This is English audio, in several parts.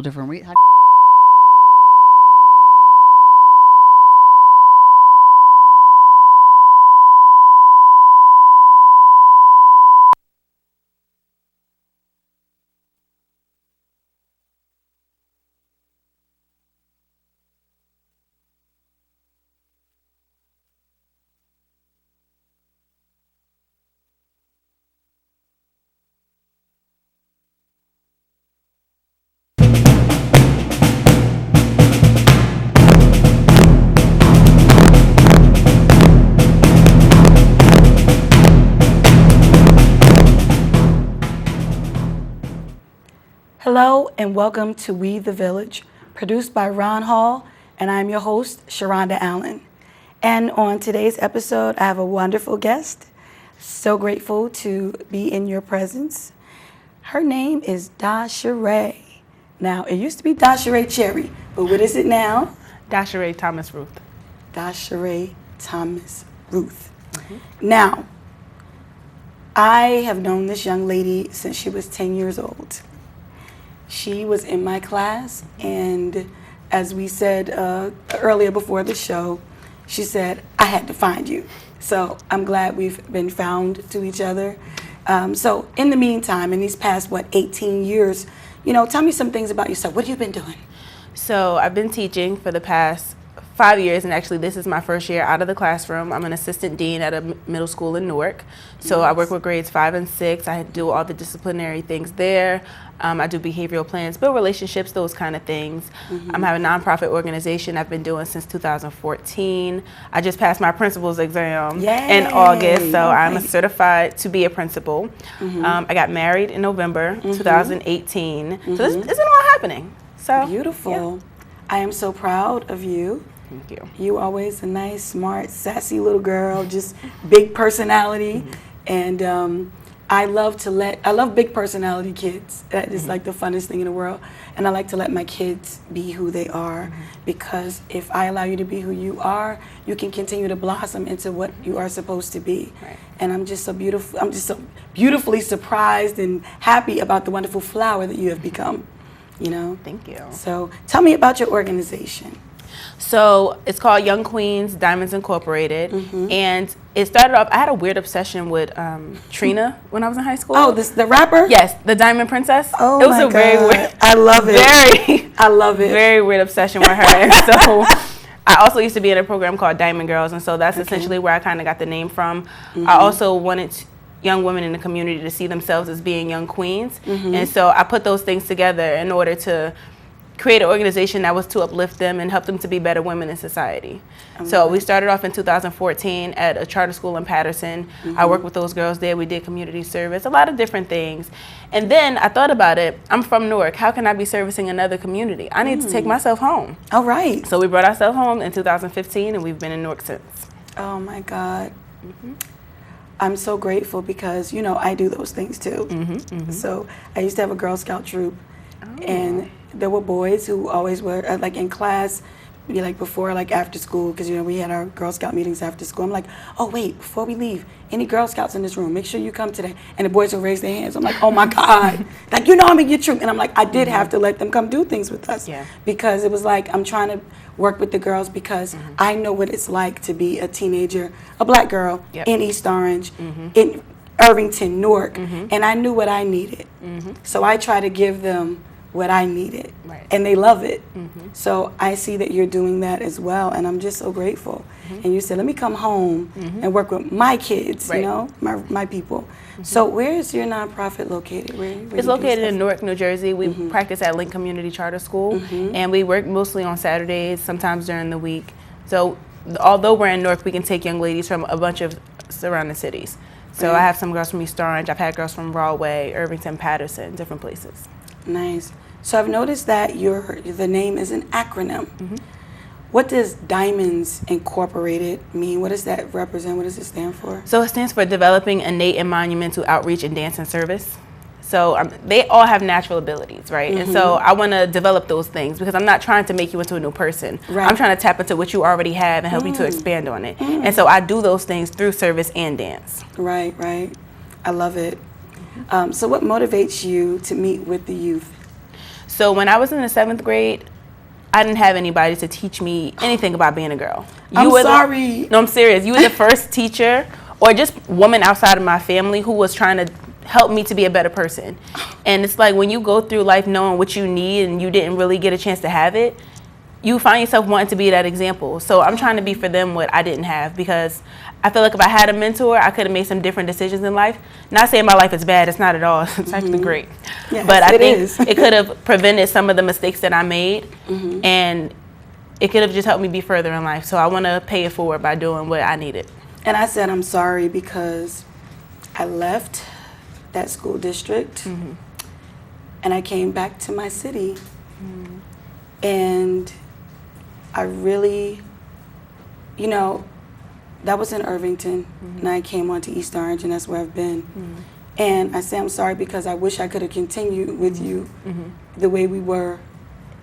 different way. Hello and welcome to We the Village, produced by Ron Hall, and I'm your host, Sharonda Allen. And on today's episode, I have a wonderful guest. So grateful to be in your presence. Her name is Da'Cheray. Now, it used to be Da'Cheray Cherry, but what is it now? Da'Cheray Thomas Ruth. Da'Cheray Thomas Ruth. Now, I have known this young lady since she was 10 years old. She was in my class, and as we said earlier before the show, she said, I had to find you. So I'm glad we've been found to each other. So in the meantime, in these past, 18 years, tell me some things about yourself. What have you been doing? So I've been teaching for the past 5 years, and actually this is my first year out of the classroom. I'm an assistant dean at a middle school in Newark. So I work with grades 5 and 6. I do all the disciplinary things there. I do behavioral plans, build relationships, those kind of things. I have a nonprofit organization I've been doing since 2014. I just passed my principal's exam in August, so I'm certified to be a principal. I got married in November 2018. So this isn't all happening. So beautiful. Yeah. I am so proud of you. Thank you. You always a nice, smart, sassy little girl, just big personality. And I love big personality kids. That is like the funnest thing in the world. And I like to let my kids be who they are, because if I allow you to be who you are, you can continue to blossom into what you are supposed to be. Right. And I'm just so beautifully surprised and happy about the wonderful flower that you have become. Thank you. So tell me about your organization. So it's called Young Queens Diamonds Incorporated, and it started off, I had a weird obsession with Trina when I was in high school. Oh, the rapper? Yes, the Diamond Princess. Oh, it was my a God. very weird, I love it. I love it. Very weird obsession with her. And so I also used to be in a program called Diamond Girls, and so that's essentially where I kind of got the name from. I also wanted young women in the community to see themselves as being young queens, and so I put those things together in order to create an organization that was to uplift them and help them to be better women in society. So we started off in 2014 at a charter school in Patterson. I worked with those girls there. We did community service, a lot of different things. And then I thought about it. I'm from Newark. How can I be servicing another community? I need to take myself home. All right. So we brought ourselves home in 2015, and we've been in Newark since. Oh, my God. I'm so grateful because, I do those things too. So I used to have a Girl Scout troop, and there were boys who always were, like in class, before, after school, because, we had our Girl Scout meetings after school. I'm like, oh, wait, before we leave, any Girl Scouts in this room, make sure you come today. And the boys will raise their hands. I'm like, oh, my God. I'm in your troop. And I'm like, I did have to let them come do things with us. Yeah. Because it was like, I'm trying to work with the girls because I know what it's like to be a teenager, a black girl in East Orange, in Irvington, Newark. And I knew what I needed. So I try to give them what I needed, and they love it. So I see that you're doing that as well, and I'm just so grateful. And you said, let me come home and work with my kids, my people. So where is your nonprofit located? Where it's located in Newark, New Jersey. We practice at Link Community Charter School, and we work mostly on Saturdays, sometimes during the week. So although we're in Newark, we can take young ladies from a bunch of surrounding cities. So I have some girls from East Orange. I've had girls from Broadway, Irvington, Patterson, different places. Nice. So I've noticed that the name is an acronym. What does Diamonds Incorporated mean? What does that represent? What does it stand for? So it stands for Developing Innate and Monumental Outreach in Dance and Service. So they all have natural abilities, right? And so I want to develop those things because I'm not trying to make you into a new person. I'm trying to tap into what you already have and help you to expand on it. And so I do those things through service and dance. Right. I love it. So what motivates you to meet with the youth? So when I was in the 7th grade, I didn't have anybody to teach me anything about being a girl. I'm sorry. No, I'm serious. You were the first teacher or just woman outside of my family who was trying to help me to be a better person. And it's like when you go through life knowing what you need and you didn't really get a chance to have it, you find yourself wanting to be that example. So I'm trying to be for them what I didn't have, because I feel like if I had a mentor, I could have made some different decisions in life. Not saying my life is bad. It's not at all. It's actually great. Yes, but I think it could have prevented some of the mistakes that I made, and it could have just helped me be further in life. So I want to pay it forward by doing what I needed. And I said I'm sorry because I left that school district and I came back to my city, and I really, you know, that was in Irvington, and I came on to East Orange, and that's where I've been. And I say I'm sorry because I wish I could have continued with you the way we were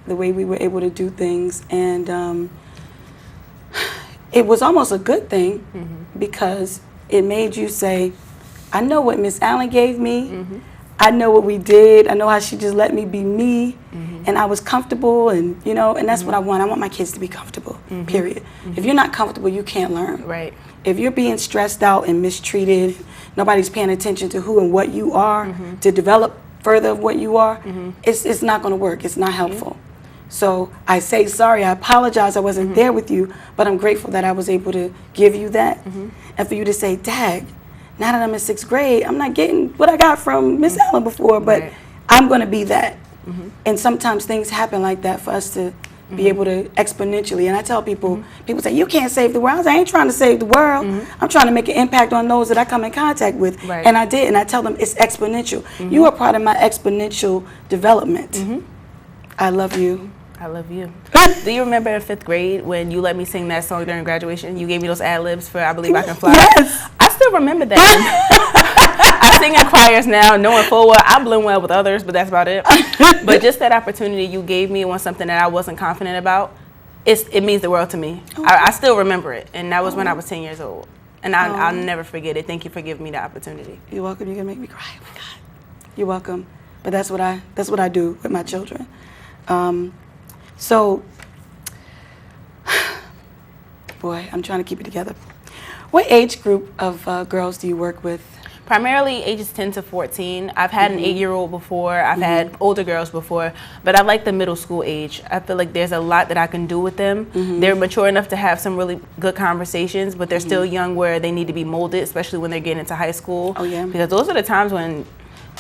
able to do things. And it was almost a good thing because it made you say, I know what Miss Allen gave me. I know what we did. I know how she just let me be me, and I was comfortable, and you know, and that's what I want. I want my kids to be comfortable, period. If you're not comfortable, you can't learn. Right. If you're being stressed out and mistreated, nobody's paying attention to who and what you are to develop further of what you are, it's not going to work. It's not helpful. So I say sorry. I apologize I wasn't there with you, but I'm grateful that I was able to give you that, and for you to say, Dag, now that I'm in 6th grade, I'm not getting what I got from Miss Allen before, but I'm going to be that. And sometimes things happen like that for us to be able to exponentially. And I tell people, people say, you can't save the world. I ain't trying to save the world. I'm trying to make an impact on those that I come in contact with. And I did. And I tell them it's exponential. You are part of my exponential development. I love you. I love you. Do you remember in 5th grade when you let me sing that song during graduation? You gave me those ad-libs for I Believe I Can Fly. Yes. I still remember that. I sing in choirs now, knowing full well I blend well with others, but that's about it. But just that opportunity you gave me on something that I wasn't confident about, it means the world to me. I still remember it, and that was when I was 10 years old. And I'll never forget it. Thank you for giving me the opportunity. You're welcome. You're going to make me cry. Oh, my God. You're welcome. But that's what I do with my children. So, boy, I'm trying to keep it together. What age group of girls do you work with? Primarily ages 10 to 14. I've had an 8-year-old before. I've had older girls before, but I like the middle school age. I feel like there's a lot that I can do with them. They're mature enough to have some really good conversations, but they're still young where they need to be molded, especially when they're getting into high school. Oh, yeah. Because those are the times when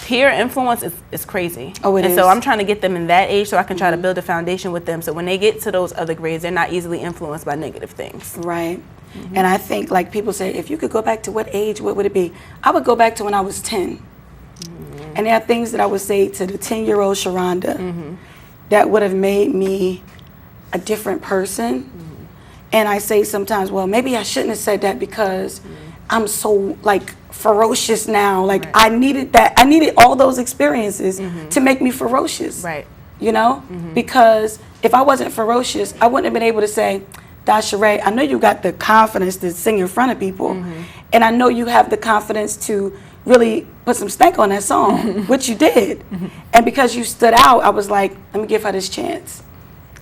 peer influence is crazy. Oh, it is. And so I'm trying to get them in that age so I can try to build a foundation with them so when they get to those other grades, they're not easily influenced by negative things. Right. And I think, like people say, if you could go back to what age, what would it be? I would go back to when I was 10. And there are things that I would say to the 10-year-old Sharonda that would have made me a different person. And I say sometimes, well, maybe I shouldn't have said that because I'm so, like, ferocious now. Like, I needed that. I needed all those experiences to make me ferocious. Right. You know? Because if I wasn't ferocious, I wouldn't have been able to say, Da'Cheray, I know you got the confidence to sing in front of people, and I know you have the confidence to really put some stank on that song, which you did. And because you stood out, I was like, let me give her this chance.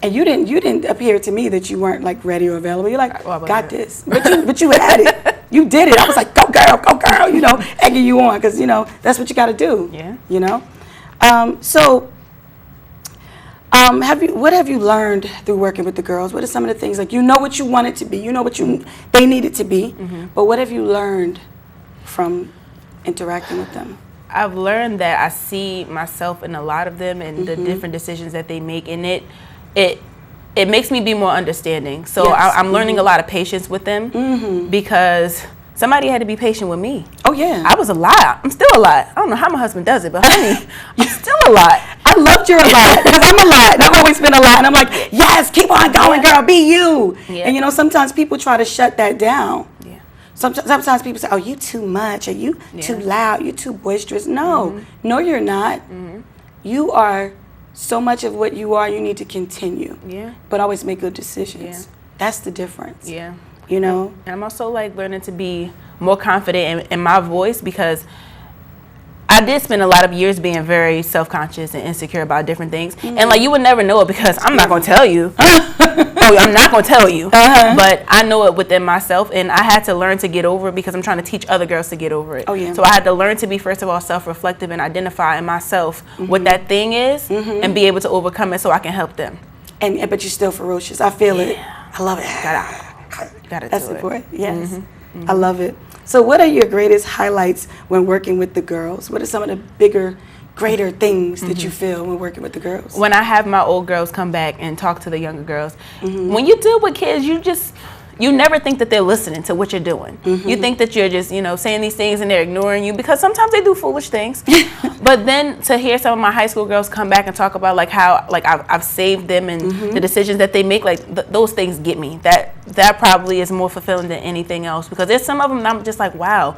And you didn't appear to me that you weren't like ready or available. You're like, got this, but you had it. You did it. I was like, go girl, you know, egging you on because you know that's what you got to do. Yeah. You know, what have you learned through working with the girls? What are some of the things, like, you know what you want it to be, you know what they need it to be, but what have you learned from interacting with them? I've learned that I see myself in a lot of them and the different decisions that they make, and it makes me be more understanding. So I'm learning a lot of patience with them because somebody had to be patient with me. Oh, yeah. I was a lot. I'm still a lot. I don't know how my husband does it, but honey, I'm still a lot. I loved your a lot because I'm a lot. And I've always been a lot. And I'm like, yes, keep on going, girl, be you. Yeah. And, you know, sometimes people try to shut that down. Yeah. Sometimes people say, oh, you too much, or you too loud, you too boisterous. No, no, you're not. You are so much of what you are. You need to continue. Yeah. But always make good decisions. Yeah. That's the difference. Yeah. You know? And I'm also like learning to be more confident in my voice because I did spend a lot of years being very self-conscious and insecure about different things. And like, you would never know it because I'm not going to tell you. I'm not going to tell you. But I know it within myself, and I had to learn to get over it because I'm trying to teach other girls to get over it. So I had to learn to be, first of all, self-reflective and identify in myself what that thing is and be able to overcome it so I can help them. But you're still ferocious. I feel it. I love it. Gotta That's do important. Yes. I love it. So what are your greatest highlights when working with the girls? What are some of the bigger, greater things that you feel when working with the girls? When I have my old girls come back and talk to the younger girls, when you deal with kids, you never think that they're listening to what you're doing. You think that you're just, saying these things and they're ignoring you because sometimes they do foolish things. But then to hear some of my high school girls come back and talk about like how like I've saved them and the decisions that they make, like those things get me. That probably is more fulfilling than anything else because there's some of them that I'm just like, wow,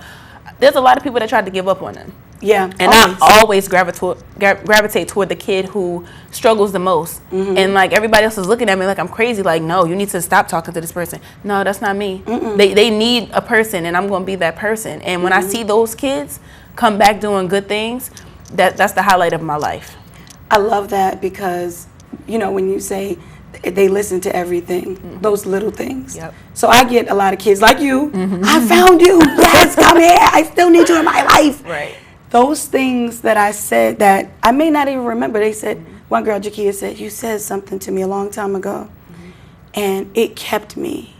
there's a lot of people that tried to give up on them. Yeah, and I always gravitate toward the kid who struggles the most. And like everybody else is looking at me like I'm crazy. Like, no, you need to stop talking to this person. No, that's not me. They need a person, and I'm going to be that person. And when I see those kids come back doing good things, that's the highlight of my life. I love that because when you say they listen to everything, those little things. So I get a lot of kids like you. I found you. Yes, come here. I still need you in my life. Right. Those things that I said that I may not even remember. They said, one girl, Jakia, said, you said something to me a long time ago, and it kept me.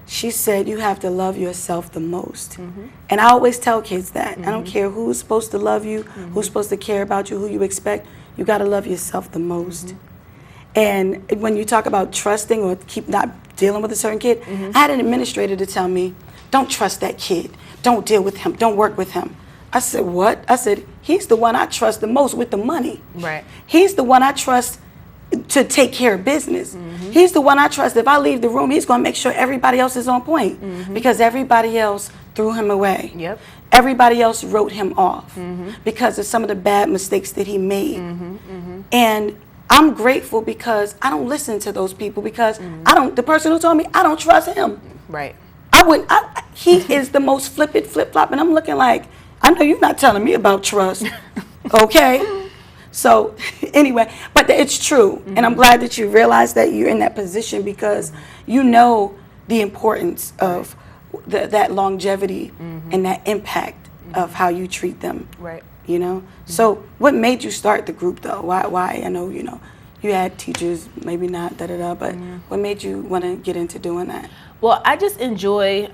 She said, you have to love yourself the most. And I always tell kids that. I don't care who's supposed to love you, who's supposed to care about you, who you expect. You got to love yourself the most. And when you talk about trusting or keep not dealing with a certain kid, I had an administrator to tell me, don't trust that kid. Don't deal with him. Don't work with him. I said, what? I said, he's the one I trust the most with the money. Right. He's the one I trust to take care of business. He's the one I trust. If I leave the room, he's going to make sure everybody else is on point because everybody else threw him away. Everybody else wrote him off because of some of the bad mistakes that he made. And I'm grateful because I don't listen to those people because the person who told me, I don't trust him. Right. He is the most flip-flop, and I'm looking like, I know you're not telling me about trust, okay? So anyway, but it's true, and I'm glad that you realize that you're in that position because you know the importance of that longevity and that impact of how you treat them. Right. So what made you start the group though? Why? I know you had teachers, maybe not but what made you want to get into doing that? Well, I enjoy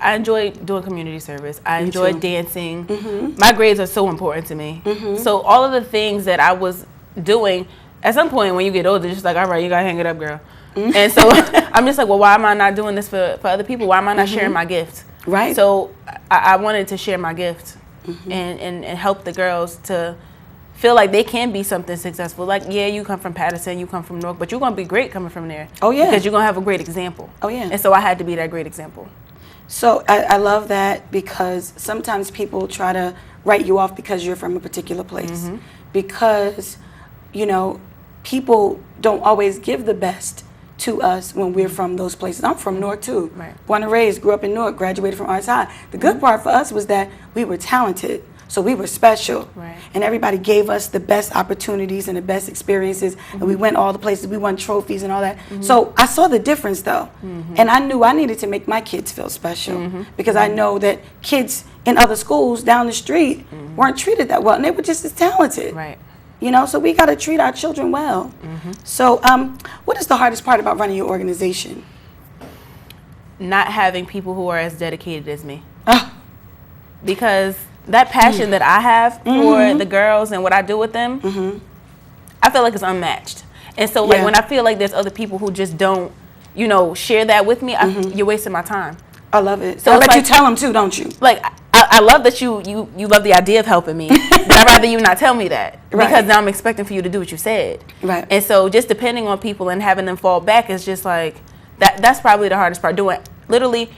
doing community service. I enjoy dancing. My grades are so important to me. So all of the things that I was doing, at some point when you get older, just like, all right, you got to hang it up, girl. And so I'm just like, well, why am I not doing this for other people? Why am I not sharing my gift? Right. So I wanted to share my gift and help the girls to feel like they can be something successful. Like, yeah, you come from Patterson, you come from Newark, but you're going to be great coming from there. Oh, yeah. Because you're going to have a great example. Oh, yeah. And so I had to be that great example. So I love that because sometimes people try to write you off because you're from a particular place. Because, people don't always give the best to us when we're from those places. I'm from Newark too. Right. Born and raised, grew up in Newark, graduated from Arts High. The good part for us was that we were talented. So we were special, and everybody gave us the best opportunities and the best experiences, and we went all the places, we won trophies and all that. So I saw the difference though, and I knew I needed to make my kids feel special because I know that kids in other schools down the street weren't treated that well, and they were just as talented. Right. So we got to treat our children well. So what is the hardest part about running your organization? Not having people who are as dedicated as me. Because that passion that I have for the girls and what I do with them, I feel like it's unmatched. And so like when I feel like there's other people who just don't, share that with me, you're wasting my time. I love it. So I bet you tell them too, don't you? Like I love that you love the idea of helping me, but I'd rather you not tell me that because now I'm expecting for you to do what you said. Right. And so just depending on people and having them fall back is just like that's probably the hardest part. Doing literally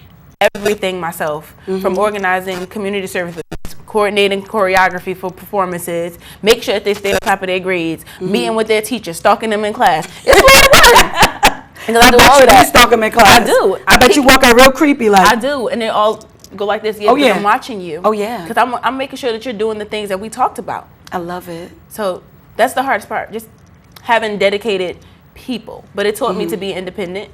everything myself, from organizing community services, coordinating choreography for performances, make sure that they stay on top of their grades, meeting with their teachers, stalking them in class. It's a lot of work. And I do all of that. You stalk them in class. I do. I bet you walk out real creepy like. I do, and they all go like this. Yeah, I'm watching you. Oh yeah. Because I'm making sure that you're doing the things that we talked about. I love it. So that's the hardest part, just having dedicated people. But it taught me to be independent,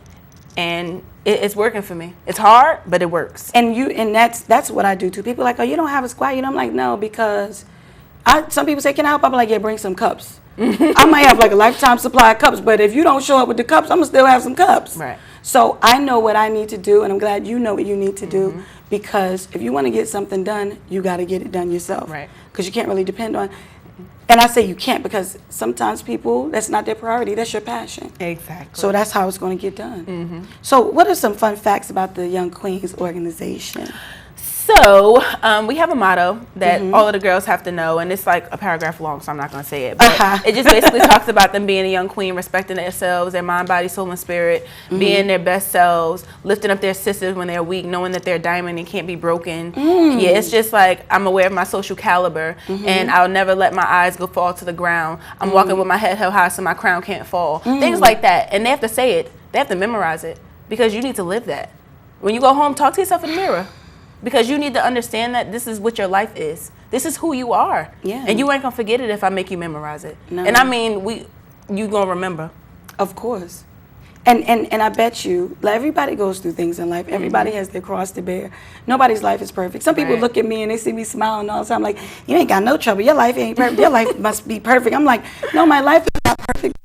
and it's working for me. It's hard, but it works. And that's what I do too. People are like, oh, you don't have a squad. I'm like, no, because some people say, can I help? I'm like, yeah, bring some cups. I might have like a lifetime supply of cups, but if you don't show up with the cups, I'm gonna still have some cups. Right. So I know what I need to do, and I'm glad you know what you need to do, because if you want to get something done, you got to get it done yourself. Right. Because you can't really depend on. And I say you can't because sometimes people, that's not their priority. That's your passion. Exactly. So that's how it's going to get done. So what are some fun facts about the Young Queens organization? So we have a motto that all of the girls have to know, and it's like a paragraph long, so I'm not going to say it. But it just basically talks about them being a young queen, respecting themselves, their mind, body, soul, and spirit, being their best selves, lifting up their sisters when they're weak, knowing that they're a diamond and can't be broken. Yeah, it's just like I'm aware of my social caliber, and I'll never let my eyes fall to the ground. I'm walking with my head held high so my crown can't fall. Things like that. And they have to say it. They have to memorize it, because you need to live that. When you go home, talk to yourself in the mirror. Because you need to understand that this is what your life is. This is who you are. Yeah. And you ain't gonna forget it if I make you memorize it. No. And I mean, you gonna remember. Of course. And I bet you, like, everybody goes through things in life. Everybody has their cross to bear. Nobody's life is perfect. Some people look at me and they see me smiling all the time, like, you ain't got no trouble. Your life ain't perfect. Your life must be perfect. I'm like, no, my life is not perfect.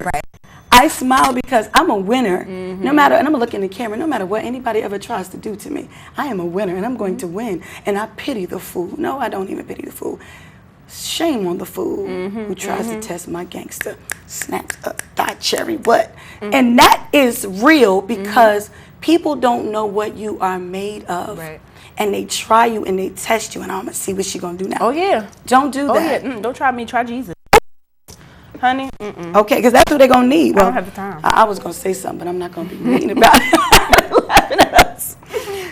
Right. I smile because I'm a winner. No matter, and I'm gonna look in the camera, no matter what anybody ever tries to do to me, I am a winner and I'm going to win. And I pity the fool. No, I don't even pity the fool. Shame on the fool who tries to test my gangster. Snatch up Da'Cheray what? And that is real because people don't know what you are made of. Right. And they try you and they test you, and I'm gonna see what she gonna do now. Oh yeah. Don't do that. Yeah. Don't try me, try Jesus. Honey, Okay, because that's what they're going to need. Well, I don't have the time. I was going to say something, but I'm not going to be mean about it. Laughing at us.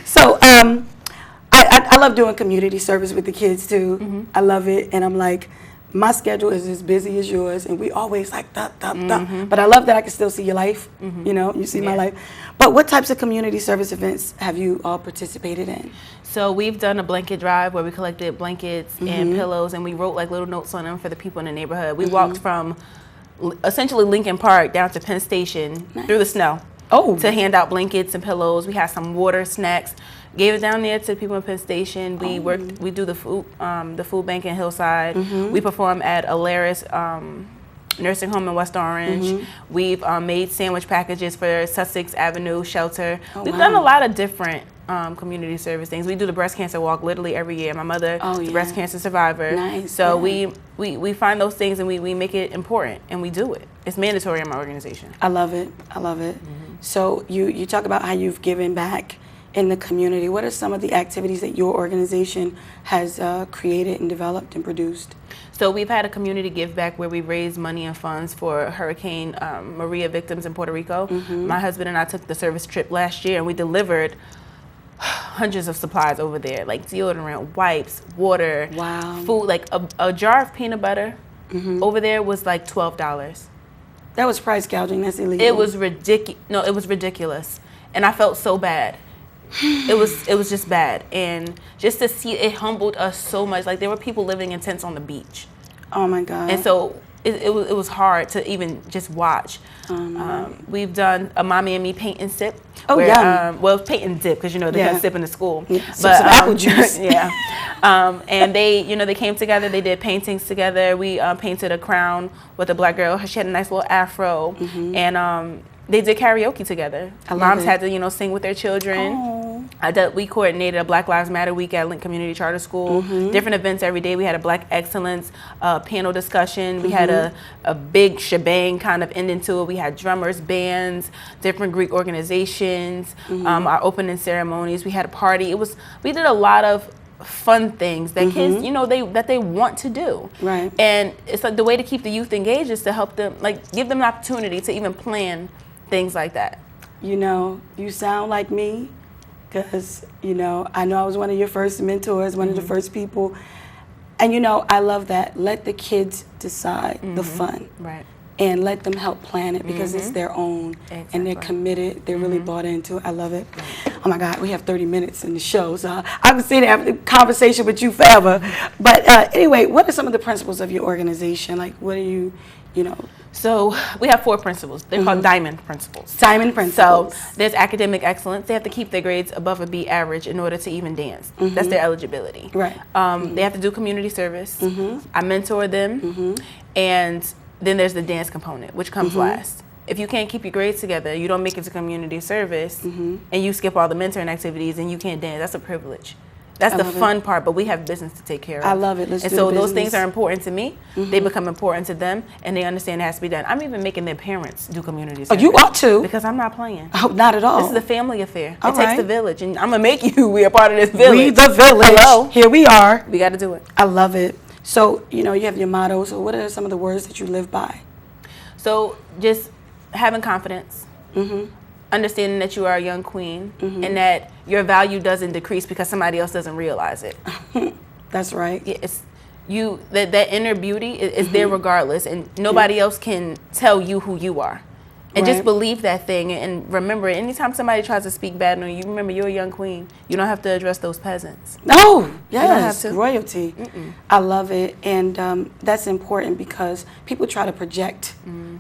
So I love doing community service with the kids, too. I love it. And I'm like, my schedule is as busy as yours, and we always like, But I love that I can still see your life. You know, you see my life. But what types of community service events have you all participated in? So we've done a blanket drive where we collected blankets and pillows, and we wrote like little notes on them for the people in the neighborhood. We walked from essentially Lincoln Park down to Penn Station through the snow to hand out blankets and pillows. We had some water, snacks, gave it down there to the people in Penn Station. We we do the food bank in Hillside. We perform at Alaris nursing home in West Orange. We've made sandwich packages for Sussex Avenue Shelter. We've done a lot of different community service things. We do the breast cancer walk literally every year. My mother is a breast cancer survivor. Nice. So we find those things and we make it important, and we do it. It's mandatory in my organization. I love it. I love it. So you talk about how you've given back in the community. What are some of the activities that your organization has created and developed and produced? So we've had a community give back where we raised money and funds for Hurricane Maria victims in Puerto Rico. My husband and I took the service trip last year, and we delivered hundreds of supplies over there, like deodorant, wipes, water, food. Like a jar of peanut butter over there was like $12. That was price gouging. That's illegal. It was ridiculous. No, it was ridiculous, and I felt so bad. It was just bad, and just to see it humbled us so much. Like, there were people living in tents on the beach. Oh my God! And so it was hard to even just watch. We've done a mommy and me paint and sip. Oh yeah. Well, paint and dip, because they couldn't sip in the school. Yeah. But some apple juice. And they came together. They did paintings together. We painted a crown with a black girl. She had a nice little afro, and they did karaoke together. Moms had to, sing with their children. We coordinated a Black Lives Matter week at Link Community Charter School. Different events every day. We had a Black Excellence panel discussion. We had a big shebang kind of ending to it. We had drummers, bands, different Greek organizations, our opening ceremonies. We had a party. We did a lot of fun things that kids, that they want to do. Right. And it's like the way to keep the youth engaged is to help them, like, give them an opportunity to even plan things like that. You sound like me, because, I know I was one of your first mentors, one of the first people. And, I love that. Let the kids decide the fun. Right. and let them help plan it because it's their own and they're committed. They're really bought into it. I love it. Oh my God, we have 30 minutes in the show, so I could sit and have a conversation with you forever. But anyway, what are some of the principles of your organization? Like, what are you know? So we have 4 principles. They're called diamond principles. Diamond principles. So there's academic excellence. They have to keep their grades above a B average in order to even dance. That's their eligibility. Right. They have to do community service. I mentor them. And then there's the dance component, which comes last. If you can't keep your grades together, you don't make it to community service, and you skip all the mentoring activities and you can't dance, that's a privilege. That's the fun part, but we have business to take care of. I love it. And so those things are important to me. They become important to them, and they understand it has to be done. I'm even making their parents do community service. Oh, you ought to. Because I'm not playing. Oh, not at all. This is a family affair. It takes the village, and I'm going to make you be a part of this village. We the village. Hello. Here we are. We got to do it. I love it. So, you have your motto. So what are some of the words that you live by? So just having confidence. Understanding that you are a young queen and that your value doesn't decrease because somebody else doesn't realize it. That's right. It's that inner beauty is there regardless, and nobody else can tell you who you are. And just believe that thing, and remember, anytime somebody tries to speak bad on you, remember you're a young queen. You don't have to address those peasants. No, yes, you don't have to. Royalty. I love it, and that's important because people try to project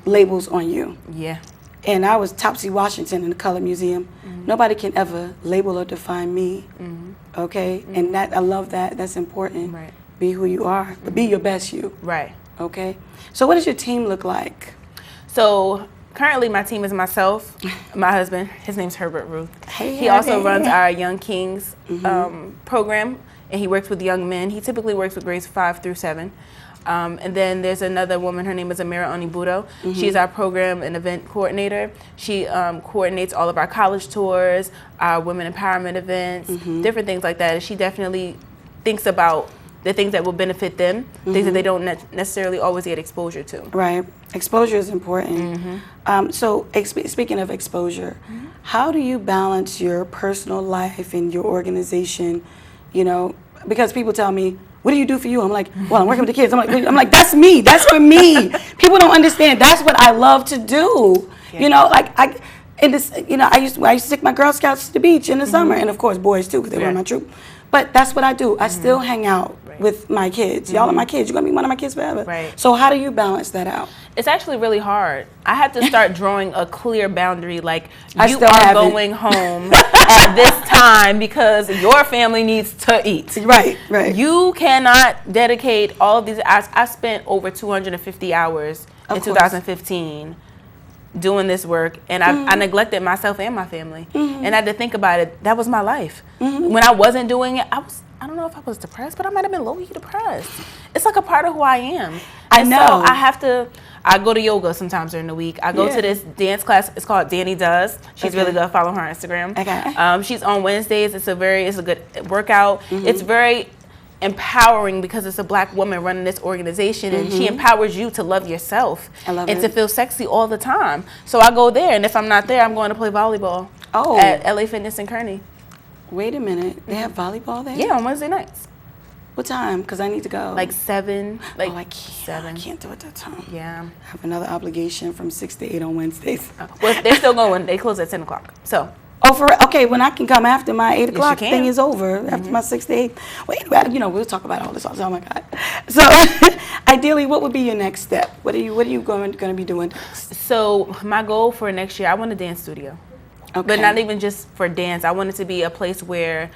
labels on you. Yeah. And I was Topsy Washington in the Color Museum. Nobody can ever label or define me. Okay, and that I love that. That's important. Right. Be who you are, but be your best you. Right. Okay. So what does your team look like? So currently my team is myself, my husband. His name's Herbert Ruth. He also also runs our Young Kings program, and he works with young men. He typically works with grades 5 through 7. And then there's another woman, her name is Amira Onibudo. She's our program and event coordinator. She coordinates all of our college tours, our women empowerment events, different things like that. And she definitely thinks about the things that will benefit them, things that they don't necessarily always get exposure to. Right. Exposure is important. So speaking of exposure, how do you balance your personal life and your organization? Because people tell me, what do you do for you? I'm like, well, I'm working with the kids. I'm like, that's me. That's for me. People don't understand. That's what I love to do. Yeah. I used to take my Girl Scouts to the beach in the summer, and of course boys too, because they were in my troop. But that's what I do. I still hang out with my kids. Y'all are my kids. You're gonna be one of my kids forever. Right. So how do you balance that out? It's actually really hard. I had to start drawing a clear boundary, like you still are haven't. going home at this time because your family needs to eat. Right. You cannot dedicate all of these. I spent over 250 hours in 2015 doing this work, and I neglected myself and my family. And I had to think about it. That was my life. When I wasn't doing it, I don't know if I was depressed, but I might have been low-key depressed. It's like a part of who I am. I know. So I go to yoga sometimes during the week. I go to this dance class. It's called Danny Does. She's really good. Follow her on Instagram. Okay. She's on Wednesdays. It's a good workout. It's very empowering because it's a Black woman running this organization, and she empowers you to love yourself and to feel sexy all the time. So I go there, and if I'm not there, I'm going to play volleyball at LA Fitness in Kearney. Wait a minute. They have volleyball there? Yeah, on Wednesday nights. What time? Because I need to go. Like 7. Like I can't. 7. I can't do it that time. Yeah. I have another obligation from 6 to 8 on Wednesdays. Well, they're still going. They close at 10 o'clock. So. Okay, when I can come after my 8 o'clock Yes, thing is over, after my 6 to 8. Well, anyway, we'll talk about all this. Oh my God. So, ideally, what would be your next step? What are you going to be doing next? So, my goal for next year, I want a dance studio. Okay. But not even just for dance. I want it to be a place where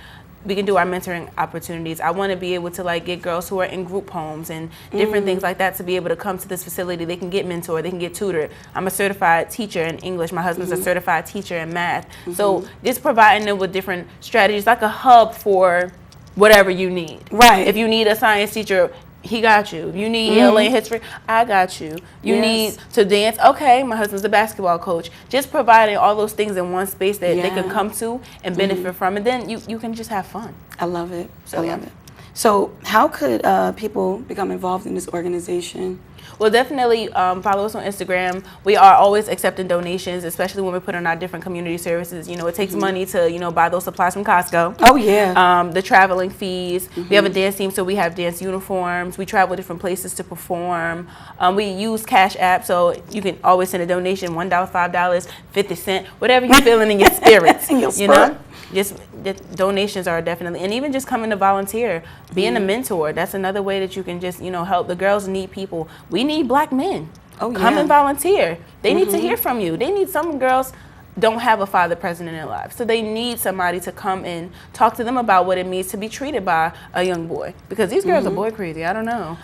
we can do our mentoring opportunities. I want to be able to get girls who are in group homes and different things like that to be able to come to this facility. They can get mentored, they can get tutored. I'm a certified teacher in English. My husband's a certified teacher in math. So just providing them with different strategies, like a hub for whatever you need. Right. If you need a science teacher, he got you. If you need ELA history, I got you. You need to dance, okay, my husband's a basketball coach. Just providing all those things in one space that they can come to and benefit from, and then you can just have fun. I love it. So, I love it. So how could people become involved in this organization? Well, definitely follow us on Instagram. We are always accepting donations, especially when we put on our different community services. You know, it takes money to, you know, buy those supplies from Costco. Oh, yeah. The traveling fees. We have a dance team, so we have dance uniforms. We travel different places to perform. We use Cash App, so you can always send a donation, $1, $5, 50 cents, whatever you're feeling in your spirits. In your you know? Just the donations are definitely, and even just coming to volunteer, being a mentor, that's another way that you can just, you know, help. The girls need people. We need black men. Oh, Come yeah. and volunteer. They need to hear from you. They need, some girls don't have a father present in their lives, so they need somebody to come and talk to them about what it means to be treated by a young boy, because these girls are boy crazy. I don't know.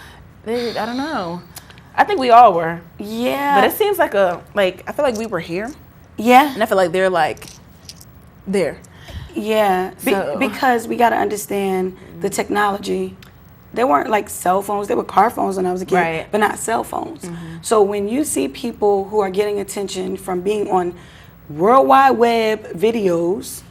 I don't know. I think we all were. Yeah. But it seems like I feel like we were here. Yeah. And I feel like they're like there. Yeah, So- because we got to understand the technology. They weren't like cell phones. They were car phones when I was a kid, Right. but not cell phones. So when you see people who are getting attention from being on World Wide Web videos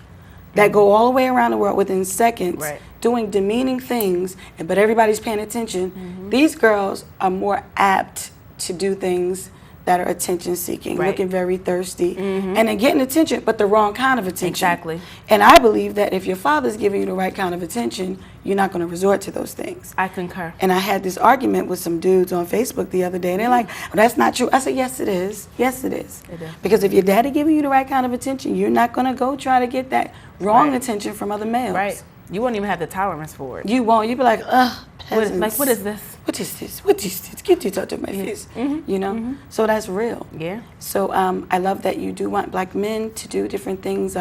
that go all the way around the world within seconds, Right. doing demeaning things, but everybody's paying attention, these girls are more apt to do things that are attention-seeking, Right. looking very thirsty, and then getting attention, but the wrong kind of attention. Exactly. And I believe that if your father's giving you the right kind of attention, you're not going to resort to those things. I concur. And I had this argument with some dudes on Facebook the other day, and they're like, well, that's not true. I said, yes, it is. Yes, it is. It is. Because if your daddy giving you the right kind of attention, you're not going to go try to get that wrong Right. attention from other males. Right. You won't even have the tolerance for it. You won't. You be like, peasants. What is this? What is this? What is this? Get you out of my face. You know? So that's real. Yeah. So I love that you do want black men to do different things.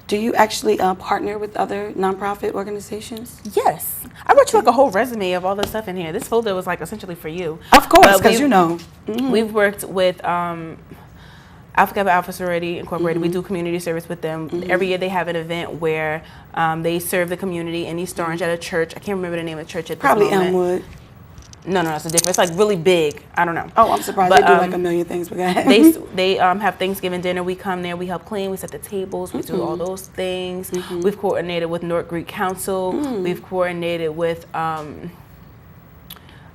Do you actually partner with other nonprofit organizations? Yes. I wrote you like a whole resume of all the stuff in here. This folder was like essentially for you. Of course, But because you know. We've worked with Alpha Kappa Alpha Sorority Incorporated. We do community service with them. Every year they have an event where they serve the community in East Orange at a church. I can't remember the name of the church at Probably this moment. Elmwood. No, it's a different. It's like really big. I don't know. Oh, I'm surprised. But, They do like a million things. But They have Thanksgiving dinner. We come there. We help clean. We set the tables. We do all those things. We've coordinated with North Greek Council. We've coordinated with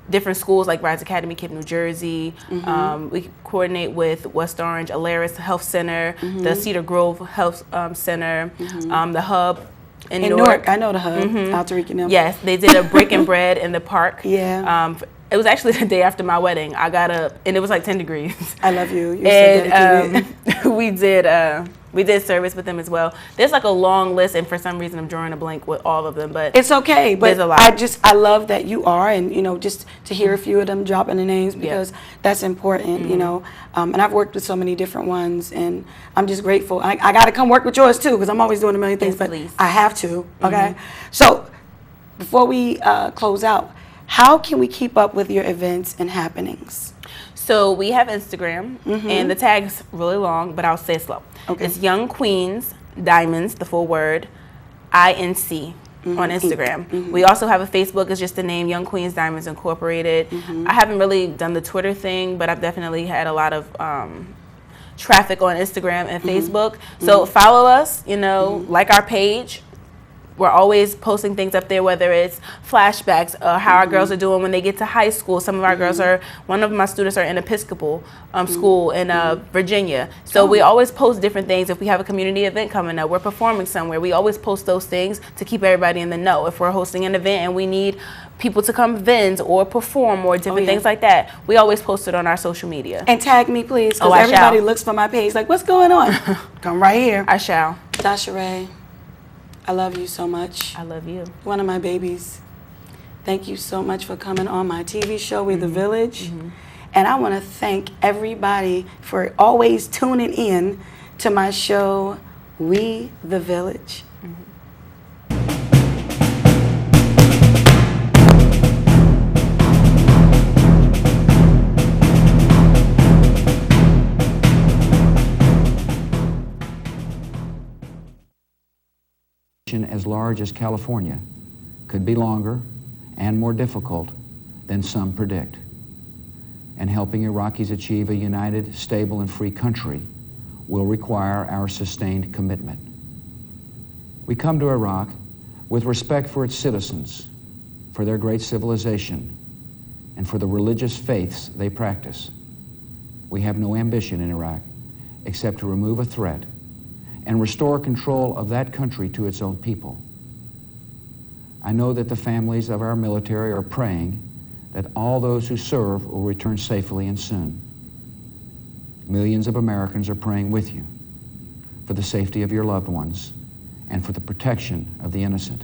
different schools like Rise Academy, Kip, New Jersey. We coordinate with West Orange, Alaris Health Center, the Cedar Grove Health Center, the Hub in Newark. I know the Hub. Altarika and them. Yes, they did a break and bread in the park. Yeah. It was actually the day after my wedding. I got up, and it was like 10 degrees. I love you. You're so dedicated. we did service with them as well. There's like a long list, and for some reason I'm drawing a blank with all of them. But it's okay. But there's a lot. I love that you are, and you know, just to hear a few of them dropping the names because that's important. You know, and I've worked with so many different ones, and I'm just grateful. I got to come work with yours too because I'm always doing a million things, Yes, but please. I have to. Okay. So before we close out, how can we keep up with your events and happenings? So we have Instagram, and the tag's really long, but I'll say it slow. Okay. It's Young Queens Diamonds, the full word, INC on Instagram. We also have a Facebook. It's just the name Young Queens Diamonds Incorporated. I haven't really done the Twitter thing, but I've definitely had a lot of traffic on Instagram and Facebook. So follow us, you know, like our page. We're always posting things up there, whether it's flashbacks, how our girls are doing when they get to high school. Some of our girls one of my students are in Episcopal school in Virginia. So we always post different things. If we have a community event coming up, we're performing somewhere, we always post those things to keep everybody in the know. If we're hosting an event and we need people to come vend or perform or different things like that, we always post it on our social media. And tag me, please, because I everybody shall. looks for my page like, what's going on? Come right here. I shall. Da'Cheray, I love you so much. I love you. One of my babies. Thank you so much for coming on my TV show, We the Village. And I want to thank everybody for always tuning in to my show, We the Village. As large as California could be longer and more difficult than some predict. And helping Iraqis achieve a united, stable, and free country will require our sustained commitment. We come to Iraq with respect for its citizens for their great civilization and for the religious faiths they practice. We have no ambition in Iraq except to remove a threat and restore control of that country to its own people. I know that the families of our military are praying that all those who serve will return safely and soon. Millions of Americans are praying with you for the safety of your loved ones and for the protection of the innocent.